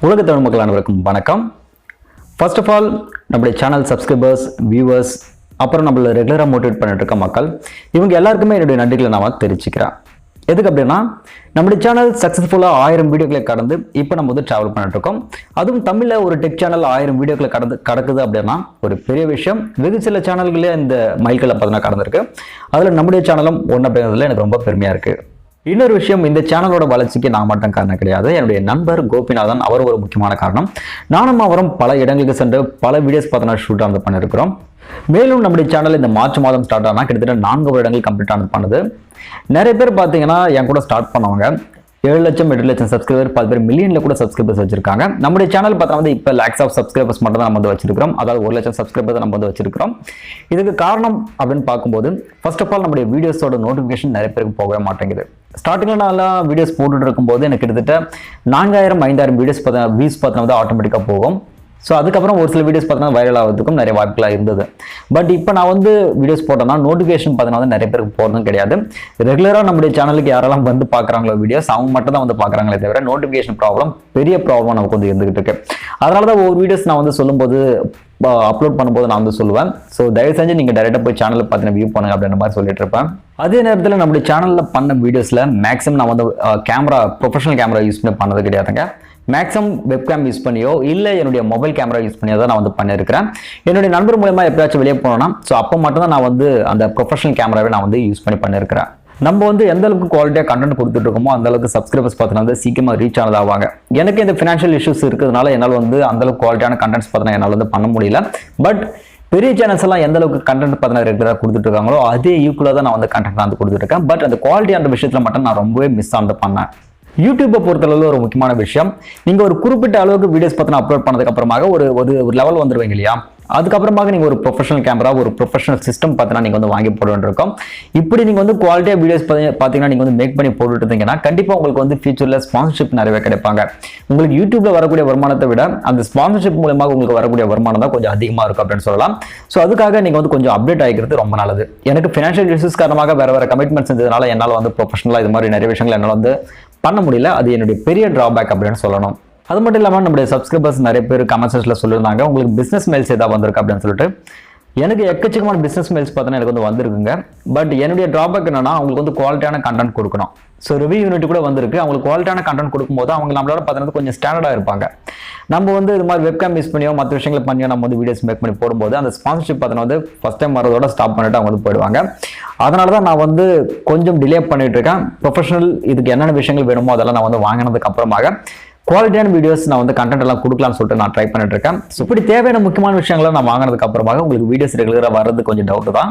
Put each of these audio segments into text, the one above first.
உலக தமிழ் மக்கள் அனைவருக்கும் வணக்கம். ஃபர்ஸ்ட் ஆஃப் ஆல் நம்முடைய சேனல் சப்ஸ்கிரைபர்ஸ், வியூவர்ஸ், அப்புறம் நம்மள ரெகுலராக மோட்டிவேட் பண்ணிட்டு இருக்க மக்கள், இவங்க எல்லாருக்குமே என்னுடைய நன்றிகளை நான் தெரிவிச்சுக்கிறேன். எதுக்கு அப்படின்னா, நம்முடைய சேனல் சக்ஸஸ்ஃபுல்லாக 1000 வீடியோக்களை கடந்து இப்போ நம்ம ட்ராவல் பண்ணிட்டு இருக்கோம். அதுவும் தமிழில் ஒரு டெக் சேனல் 1000 வீடியோக்களை கடக்குது அப்படின்னா ஒரு பெரிய விஷயம். வெகு சில சேனல்களே இந்த மைல்களை பார்த்தீங்கன்னா கடந்திருக்கு. அதில் நம்முடைய சேனலும் ஒன்று அப்படிங்கிறதுல எனக்கு ரொம்ப பெருமையாக இருக்குது. இன்னொரு விஷயம், இந்த சேனலோட வளர்ச்சிக்கு நான் மட்டும் காரணம் கிடையாது. என்னுடைய நண்பர் கோபிநாதன், அவர் ஒரு முக்கியமான காரணம். நானும் அவரும் பல இடங்களுக்கு சென்று பல வீடியோஸ் பார்த்தீங்கன்னா ஷூட் பண்ணியிருக்கிறோம். மேலும் நம்முடைய சேனல் இந்த மார்ச் மாதம் ஸ்டார்ட் ஆனால் கிட்டத்தட்ட 4 வருடங்கள் கம்ப்ளீட் பண்ணுது. நிறைய பேர் பார்த்தீங்கன்னா என் கூட ஸ்டார்ட் பண்ணவங்க 7 லட்சம் 8 லட்சம் சப்ஸ்கிரைபர், 10 பேர் மில்லியன்ல கூட சப்ஸ்கிரைபர்ஸ் வச்சிருக்காங்க. நம்முடைய சேனல் பார்த்தா இப்போ லேக்ஸ் ஆஃப் சப்ஸ்கிரைபர்ஸ் மட்டும் தான் நம்ம வச்சிருக்கிறோம். அதாவது 1 லட்சம் சப்ஸ்கிரைபர்ஸ் நம்ம வச்சிருக்கிறோம். இதுக்கு காரணம் அப்படின்னு பார்க்கும்போது, ஃபர்ஸ்ட் ஆஃப் ஆல் நம்முடைய வீடியோஸோட நோட்டிஃபிகேஷன் நிறைய பேருக்கு போகவே மாட்டேங்குது. ஸ்டார்டிங்கில் நான் வீடியோஸ் போட்டுட்டு இருக்கும்போது எனக்கு கிட்டத்தட்ட 4000 5000 வீடியோஸ் வியூஸ் பார்த்தா ஆட்டோமேட்டிக்காக போகும். ஸோ அதுக்கப்புறம் ஒரு சில வீடியோஸ் பார்த்தீங்கன்னா வைரல் ஆகிறதுக்கும் நிறைய வாய்ப்புகளாக இருந்தது. பட் இப்போ நான் வீடியோஸ் போட்டோம்னா நோட்டிஃபிகேஷன் பார்த்தீங்கன்னா நிறைய பேருக்கு போகிறதும் கிடையாது. ரெகுலராக நம்முடைய சேனலுக்கு யாரெல்லாம் பார்க்குறாங்களோ வீடியோஸ், அவங்க மட்டும் தான் பார்க்குறாங்களே தவிர நோட்டிஃபிகேஷன் ப்ராப்ளம் பெரிய ப்ராப்ளம் நமக்கு இருந்துகிட்டு இருக்கு. அதனால தான் ஒவ்வொரு வீடியோஸ் நான் சொல்லும்போது, அப்லோட் பண்ணும்போது நான் சொல்லுவேன், ஸோ தயவு செஞ்சு நீங்கள் டேரெக்டாக போய் சேனலில் பார்த்தீங்கன்னா வியூ பண்ணுங்க அப்படின்ற மாதிரி சொல்லிட்டு இருப்பேன். அதே நேரத்தில் நம்முடைய சேனலில் பண்ண வீடியோஸில் மேக்ஸிமம் நான் ப்ரொஃபஷனல் கேமரா யூஸ் பண்ணது கிடையாதுங்க. மேக்ஸிமம் வெப்கேம் யூஸ் பண்ணியோ இல்லை என்னுடைய மொபைல் கேமரா யூஸ் பண்ணியோ தான் நான் பண்ணியிருக்கிறேன். என்னுடைய நண்பர் மூலமா எப்பயாச்சும் வெளியே போனோம்னா, ஸோ அப்போ மட்டும் தான் நான் அந்த ப்ரொஃபஷனல் கேமராவை நான் யூஸ் பண்ணியிருக்கிறேன். நம்ம எந்த அளவுக்கு குவாலிட்டியாக கண்டென்ட் கொடுத்துட்டு இருக்கோமோ அந்த அளவுக்கு சப்ஸ்கிரைபர்ஸ் பார்த்தீங்கன்னா சீக்கிரமாக ரீச் ஆனதாவாங்க. எனக்கு இந்த ஃபினான்ஷியல் இஷ்யூஸ் இருக்கிறதுனால என்னால் அந்த அளவுக்கு குவாலிட்டியான கண்டென்ட்ஸ் பார்த்தீங்கன்னா என்னால் பண்ண முடியல. பட் பெரிய சேனல்ஸ் எல்லாம் எந்த அளவுக்கு கண்டென்ட் பார்த்தீங்கன்னா ரெகுலராக கொடுத்துட்டு இருக்காங்களோ அதே ஈக்குவலாக தான் நான் கண்டென்ட் கொடுத்துட்டு இருக்கேன். பட் அந்த குவாலிட்டியான விஷயத்தில் மட்டும் நான் ரொம்பவே மிஸ் பண்ணேன். யூடியூப்பை பொறுத்தளவு ஒரு முக்கியமான விஷயம், நீங்க ஒரு குறிப்பிட்ட அளவுக்கு வீடியோஸ் பார்த்தீங்கன்னா அப்லோட் பண்ணதுக்கு அப்புறமாக ஒரு லெவல் வந்துருவீங்க இல்லையா, அதுக்கப்புறமாக நீங்க ஒரு ப்ரொஃபஷனல் கேமரா, ஒரு ப்ரொஃபஷனல் சிஸ்டம் பார்த்தீங்கன்னா நீங்க வாங்கி போட வேண்டியிருக்கும். இப்படி நீங்க குவாலிட்டியா வீடியோஸ் பார்த்தீங்கன்னா நீங்க மேக் பண்ணி போட்டுட்டு இருந்தீங்கன்னா கண்டிப்பா உங்களுக்கு ஃபியூச்சர்ல ஸ்பான்சர்ஷிப் நிறைய கிடைப்பாங்க. உங்களுக்கு யூடியூப்ல வரக்கூடிய வருமானத்தை விட அந்த ஸ்பான்சர்ஷிப் மூலமாக உங்களுக்கு வரக்கூடிய வருமானம் தான் கொஞ்சம் அதிகமா இருக்கும் அப்படின்னு சொல்லலாம். ஸோ அதுக்காக நீங்க கொஞ்சம் அப்டேட் ஆகிக்கிறது ரொம்ப நல்லது. எனக்கு ஃபினான்ஷியல் இஷ்யூஸ் காரணமாக வேற கமிட்மெண்ட்ஸ் இருந்ததுனால என்னால் ப்ரொஃபஷனலா இது மாதிரி நிறைய விஷயங்கள் என்னால் பண்ண முடியல. அது என்னுடைய பெரிய டிராபேக் அப்படின்னு சொல்லணும். அது மட்டும் இல்லாமல் நம்முடைய சப்ஸ்கிரைபர்ஸ் நிறைய பேர் கமெண்ட்ஸ்ல சொல்லியிருந்தாங்க, உங்களுக்கு பிசினஸ் மெயில்ஸ் ஏதாவது வந்திருக்கு அப்படின்னு சொல்லிட்டு. எனக்கு எக்கச்சக்கமான பிசினஸ் மெயில்ஸ் பார்த்தீங்கன்னா எனக்கு வந்திருக்குங்க. பட் என்னுடைய டிராபேக் என்னன்னா, அவங்களுக்கு குவாலிட்டியான கண்டென்ட் கொடுக்கணும். ஸோ ரிவ்யூ யூனிட் கூட வந்திருக்கு. அவங்களுக்கு குவாலிட்டியான கண்டென்ட் கொடுக்கும்போது அவங்க நம்மளோட பார்த்தீங்கன்னா கொஞ்சம் ஸ்டாண்டர்டாக இருப்பாங்க. நம்ம இது மாதிரி வெப்கேம் யூஸ் பண்ணியோ மற்ற விஷயங்களை பண்ணியோ நம்ம வீடியோஸ் மேக் பண்ணி போடும்போது அந்த ஸ்பான்சர்ஷிப் பார்த்தீங்கன்னா ஃபர்ஸ்ட் டைம் வரதோட ஸ்டாப் பண்ணிட்டு அவங்க போயிடுவாங்க. அதனால தான் நான் கொஞ்சம் டிலே பண்ணிட்டு இருக்கேன். ப்ரொஃபஷனல் இதுக்கு என்னென்ன விஷயங்கள் வேணுமோ அதெல்லாம் நான் வாங்கினதுக்கு அப்புறமாக குவாலிட்டியான வீடியோஸ் நான் கண்டென்ட் எல்லாம் கொடுக்கலாம்னு சொல்லிட்டு நான் ட்ரை பண்ணிட்டு இருக்கேன். ஸோ இப்படி தேவையான முக்கியமான விஷயங்களை நான் வாங்கினதுக்கு அப்புறமாக உங்களுக்கு வீடியோஸ் ரெகுலராக வர்றது கொஞ்சம் டவுட் தான்.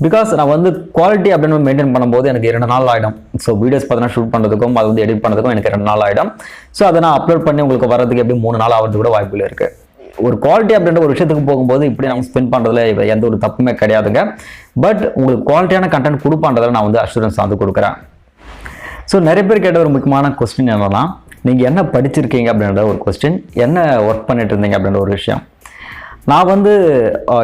பிகாஸ் நான் குவாலிட்டி அப்படின்னு மெயின்டைன் பண்ணும்போது எனக்கு 2 நாள் ஆகிடும். ஸோ வீடியோஸ் பார்த்தீங்கன்னா ஷூட் பண்ணுறதுக்கும் அது எடிட் பண்ணுறதுக்கும் எனக்கு 2 நாள் ஆகிடும். ஸோ அதை நான் அப்லோட் பண்ணி உங்களுக்கு வரதுக்கு எப்படி 3 நாள் ஆகிறது கூட வாய்ப்புகள் இருக்கு. ஒரு குவாலிட்டி அப்படின்ற ஒரு விஷயத்துக்கு போகும்போது இப்படி நான் ஸ்பெண்ட் பண்ணுறதுல எந்த ஒரு தப்புமே கிடையாதுங்க. பட் உங்களுக்கு குவாலிட்டியான கண்டென்ட் கொடுப்பான்றதில் நான் அஷூரன்ஸ் கொடுக்குறேன். ஸோ நிறைய பேர் கேட்ட ஒரு முக்கியமான கொஸ்டின் என்னன்னா, நீங்கள் என்ன படிச்சிருக்கீங்க அப்படின்ற ஒரு கொஸ்டின், என்ன ஒர்க் பண்ணிட்டு இருந்தீங்க அப்படின்ற ஒரு விஷயம். நான்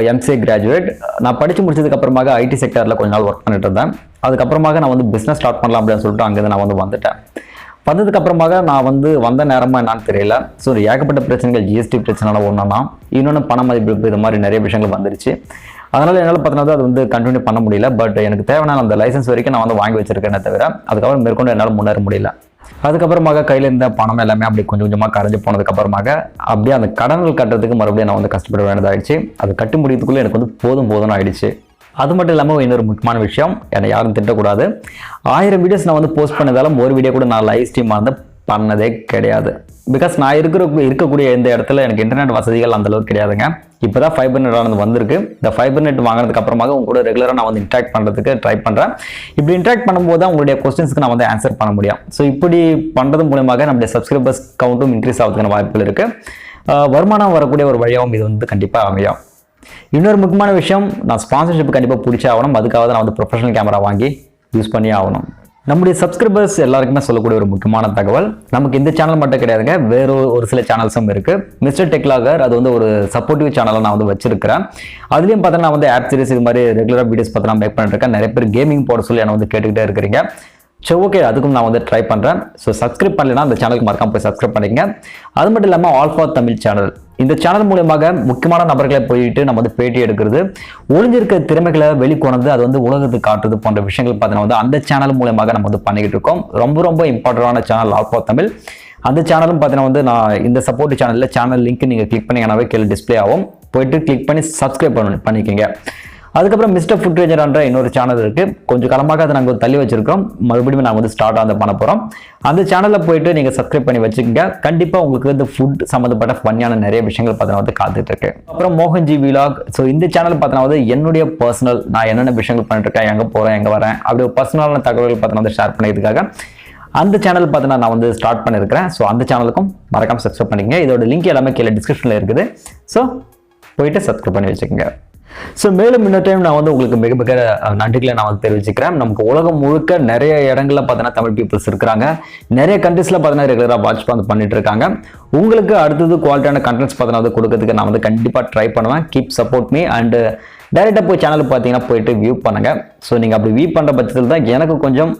எம்சிஏ கிராஜுவேட். நான் படித்து முடிச்சதுக்கு அப்புறமாக ஐடி செக்டரில் கொஞ்ச நாள் ஒர்க் பண்ணிட்டு இருந்தேன். அதுக்கப்புறமாக நான் பிஸ்னஸ் ஸ்டார்ட் பண்ணலாம் அப்படின்னு சொல்லிட்டு அங்கேருந்து நான் வந்துட்டேன். வந்ததுக்கு அப்புறமாக நான் வந்த நேரமாக என்னான்னு தெரியல. ஸோ ஏகப்பட்ட பிரச்சனைகள், ஜிஎஸ்டி பிரச்சனை ஒன்றுனா, இன்னொன்று பண மதிப்பிழப்பு, இது மாதிரி நிறைய விஷயங்கள் வந்துருச்சு. அதனால் என்னால் பார்த்தீங்கன்னா அது கண்டினியூ பண்ண முடியல. பட் எனக்கு தேவையான அந்த லைசன்ஸ் வரைக்கும் நான் வாங்கி வச்சிருக்கேனே தவிர அதுக்கப்புறம் மேற்கொண்டு என்னால் முன்னேற முடியல. அதுக்கப்புறமாக கையில் இருந்த பணம் எல்லாமே அப்படி கொஞ்சம் கொஞ்சமாக கரைஞ்சு போனதுக்கு அப்புறமாக அப்படியே அந்த கடன்கள் கட்டுறதுக்கு மறுபடியும் நான் கஷ்டப்பட வேண்டியதாகிடுச்சு. அது கட்டி முடியதுக்குள்ளே எனக்கு போதும் ஆயிடுச்சு. அது மட்டும் இல்லாமல் இன்னொரு முக்கியமான விஷயம், என்னை யாரும் திட்டக்கூடாது, 1000 வீடியோஸ் நான் போஸ்ட் பண்ணதாலும் ஒரு வீடியோ கூட நான் லைவ் ஸ்ட்ரீமாக பண்ணதே கிடையாது. பிகாஸ் நான் இருக்கக்கூடிய இந்த இடத்துல எனக்கு இன்டர்நெட் வசதிகள் அந்த அளவுக்கு கிடையாதுங்க. இப்போ தான் ஃபைபர் நெட் வந்திருக்கு. இந்த ஃபைபர் நெட் வாங்கினதுக்கு அப்புறமாக உங்க கூட ரெகுலராக நான் இன்ட்ராக்ட் பண்ணுறதுக்கு ட்ரை பண்ணுறேன். இப்படி இன்ட்ராக்ட் பண்ணும்போது தான் உங்களுடைய கொஸ்டின்ஸ்க்கு நான் ஆன்சர் பண்ண முடியும். ஸோ இப்படி பண்ணுறது மூலமாக நம்முடைய சப்ஸ்கிரைபர்ஸ் கவுண்ட்டும் இன்க்ரீஸ் ஆகிறதுக்கான வாய்ப்புகள் இருக்குது. வருமானம் வரக்கூடிய ஒரு வழியாகவும் இது கண்டிப்பாக அமையும். இன்னொரு முக்கியமான விஷயம், நான் ஸ்பான்சர்ஷிப் கண்டிப்பாக பிடிச்சே ஆகணும். அதுக்காக தான் நான் ப்ரொஃபஷனல் கேமரா வாங்கி யூஸ் பண்ணி ஆகணும். நம்முடைய சப்ஸ்கிரைபர்ஸ் எல்லாருக்குமே சொல்லக்கூடிய ஒரு முக்கியமான தகவல், நமக்கு இந்த சேனல் மட்டும் கிடையாதுங்க, வேற ஒரு சில சேனல்ஸும் இருக்கு. MrTechlogger அது ஒரு சப்போர்ட்டிவ் சேனலை நான் வச்சிருக்கிறேன். அதுலயும் பார்த்தீங்கன்னா ஆப் சீரிஸ் இது மாதிரி ரெகுலராக வீடியோஸ் பார்த்தா மேக் பண்ணிட்டு இருக்கேன். நிறைய பேர் கேமிங் போட சொல்லி என்ன கேட்டுக்கிட்டே இருக்கிறீங்க. சரி, ஓகே, அதுக்கும் நான் வந்து ட்ரை பண்ணுறேன். ஸோ சப்ஸ்கிரைப் பண்ணலைன்னா அந்த சேனலுக்கு மறக்காம போய் சப்ஸ்கிரைப் பண்ணிக்கங்க. அது மட்டும் இல்லாமல் ஆல்ஃபா தமிழ் சேனல், இந்த சேனல் மூலமாக முக்கியமான நபர்களை போயிட்டு நம்ம வந்து பேட்டி எடுக்கிறது, ஒளிஞ்சிருக்க திறமைகளை வெளிக்கொணர்ந்து அது வந்து உலகத்துக்கு காட்டுறது போன்ற விஷயங்கள் பார்த்தீங்கன்னா வந்து அந்த சேனல் மூலமாக நம்ம வந்து பண்ணிக்கிட்டு இருக்கோம். ரொம்ப ரொம்ப இம்பார்ட்டண்டான சேனல் ஆல்ஃபா தமிழ். அந்த சேனலும் பார்த்தீங்கன்னா வந்து நான் இந்த சப்போர்ட் சேனல் லிங்க் நீங்கள் கிளிக் பண்ணிங்கன்னாவே கீழே டிஸ்பிளே ஆகும். போயிட்டு கிளிக் பண்ணி சப்ஸ்கிரைப் பண்ணிக்கங்க. அதுக்கப்புறம் மிஸ்டர் ஃபுட்ரேஜர்ன்ற இன்னொரு சேனல் இருக்கு. கொஞ்சம் காலமாக அதை நாங்கள் தள்ளி வச்சிருக்கோம். மறுபடியும் நாங்கள் வந்து ஸ்டார்ட் ஆக பண்ண போகிறோம். அந்த சேனலில் போயிட்டு நீங்கள் சப்ஸ்கிரைப் பண்ணி வச்சுக்கோங்க. கண்டிப்பாக உங்களுக்கு இந்த ஃபுட் சம்மந்தப்பட்ட ஃபன்னியான நிறைய விஷயங்கள் பார்த்தீங்கன்னா வந்து காத்துட்டு இருக்கு. அப்புறம் மோகன் ஜி விலாக். ஸோ இந்த சேனல் பார்த்தீங்கன்னா வந்து என்னுடைய பர்சனல், நான் என்னென்ன விஷயங்கள் பண்ணிட்டு இருக்கேன், எங்கே போகிறேன், எங்கே வரேன், அப்படி பர்சனலான தகவல்கள் பார்த்தீங்கன்னா வந்து ஷேர் பண்ணிக்கிறதுக்காக அந்த சேனல் பார்த்தீங்கன்னா நான் வந்து ஸ்டார்ட் பண்ணியிருக்கிறேன். ஸோ அந்த சேனலுக்கும் மறக்காம சப்ஸ்கிரைப் பண்ணிக்கங்க. இதோட லிங்க் எல்லாமே கீழே டிஸ்கிரிப்ஷனில் இருக்குது. ஸோ போயிட்டு சப்ஸ்கிரைப் பண்ணி வச்சுக்கோங்க. ஸோ மேலும் இன்னொரு டைம் நான் வந்து உங்களுக்கு மிக மிக நன்றிகளை நான் வந்து தெரிவிச்சுக்கிறேன். நமக்கு உலகம் முழுக்க நிறைய இடங்கள்ல பார்த்தீங்கன்னா தமிழ் பீப்புள்ஸ் இருக்கிறாங்க. நிறைய கண்ட்ரீஸ்ல பார்த்தீங்கன்னா ரெகுலராக வாட்ச் பண்ணிட்டு இருக்காங்க. உங்களுக்கு அடுத்தது குவாலிட்டியான கண்டென்ட்ஸ் பார்த்தீங்கன்னா கொடுக்கறதுக்கு நான் வந்து கண்டிப்பாக ட்ரை பண்ணுவேன். கீப் சப்போர்ட் மீ அண்ட் டைரெக்டாக போய் சேனலுக்கு பார்த்தீங்கன்னா போயிட்டு வியூ பண்ணுங்க. ஸோ நீங்கள் அப்படி வியூ பண்ணுற பட்சத்தில் தான் எனக்கு கொஞ்சம்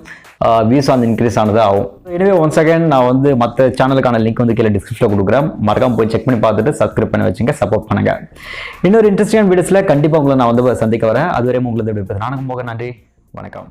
வியூஸ் வந்து இன்க்ரீஸ் ஆனது ஆகும். எனவே ஒன்ஸ் அகைன் நான் வந்து மற்ற சேனலுக்கான லிங்க் வந்து கீழே டிஸ்கிரிப்ஷனில் கொடுக்குறேன். மறக்காம போய் செக் பண்ணி பார்த்துட்டு சப்ஸ்கிரைப் பண்ணி வச்சுங்க, சப்போர்ட் பண்ணுங்க. இன்னொரு இன்ட்ரெஸ்டிங்கான வீடியோஸில் கண்டிப்பாக உங்களை நான் வந்து சந்திக்க வரேன். அதுவரையும் உங்களுக்கு நானும் போக நன்றி, வணக்கம்.